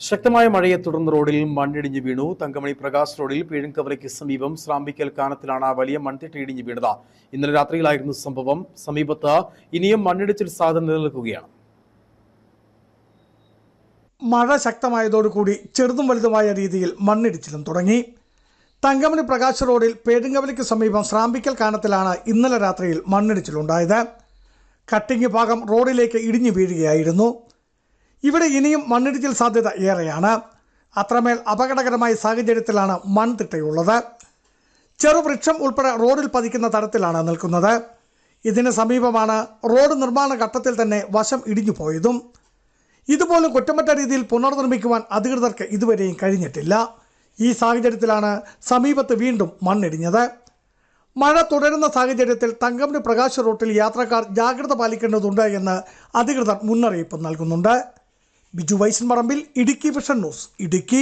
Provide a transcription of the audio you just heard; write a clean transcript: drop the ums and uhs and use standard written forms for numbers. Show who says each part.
Speaker 1: ശക്തമായ മഴയെ തുടർന്ന് റോഡിൽ മണ്ണിടിഞ്ഞ് വീണു. തങ്കമണി പ്രകാശ് റോഡിൽ പേഴുങ്കവലയ്ക്ക് സമീപം സ്രാമ്പിക്കൽ കാനത്തിലാണ് വലിയ മൺതിട്ട ഇടിഞ്ഞ് വീണത്. ഇന്നലെ രാത്രിയിലായിരുന്നു സംഭവം. സമീപത്ത് ഇനിയും മണ്ണിടിച്ചിൽ സാധ്യത നിലനിൽക്കുകയാണ്.
Speaker 2: മഴ ശക്തമായതോടുകൂടി ചെറുതും വലുതുമായ രീതിയിൽ മണ്ണിടിച്ചിലും തുടങ്ങി. തങ്കമണി പ്രകാശ് റോഡിൽ പേഴുങ്കവലയ്ക്ക് സമീപം സ്രാമ്പിക്കൽ കാനത്തിലാണ് ഇന്നലെ രാത്രിയിൽ മണ്ണിടിച്ചിലുണ്ടായത്. കട്ടിങ് ഭാഗം റോഡിലേക്ക് ഇടിഞ്ഞു വീഴുകയായിരുന്നു. ഇവിടെ ഇനിയും മണ്ണിടിച്ചിൽ സാധ്യത ഏറെയാണ്. അത്രമേൽ അപകടകരമായ സാഹചര്യത്തിലാണ് മൺതിട്ടയുള്ളത്. ചെറുവൃക്ഷം ഉൾപ്പെടെ റോഡിൽ പതിക്കുന്ന തരത്തിലാണ് നിൽക്കുന്നത്. ഇതിന് സമീപമാണ് റോഡ് നിർമ്മാണ ഘട്ടത്തിൽ തന്നെ വശം ഇടിഞ്ഞു പോയതും. ഇതുപോലും കുറ്റമറ്റ രീതിയിൽ പുനർനിർമ്മിക്കുവാൻ അധികൃതർക്ക് ഇതുവരെയും കഴിഞ്ഞിട്ടില്ല. ഈ സാഹചര്യത്തിലാണ് സമീപത്ത് വീണ്ടും മണ്ണിടിഞ്ഞത്. മഴ തുടരുന്ന സാഹചര്യത്തിൽ തങ്കമണി പ്രകാശ് റൂട്ടിൽ യാത്രക്കാർ ജാഗ്രത പാലിക്കേണ്ടതുണ്ട് എന്ന് അധികൃതർ മുന്നറിയിപ്പ് നൽകുന്നുണ്ട്. ബിജു വൈശൻ പറമ്പിൽ, ഇടുക്കി വിഷൻ ന്യൂസ്, ഇടുക്കി.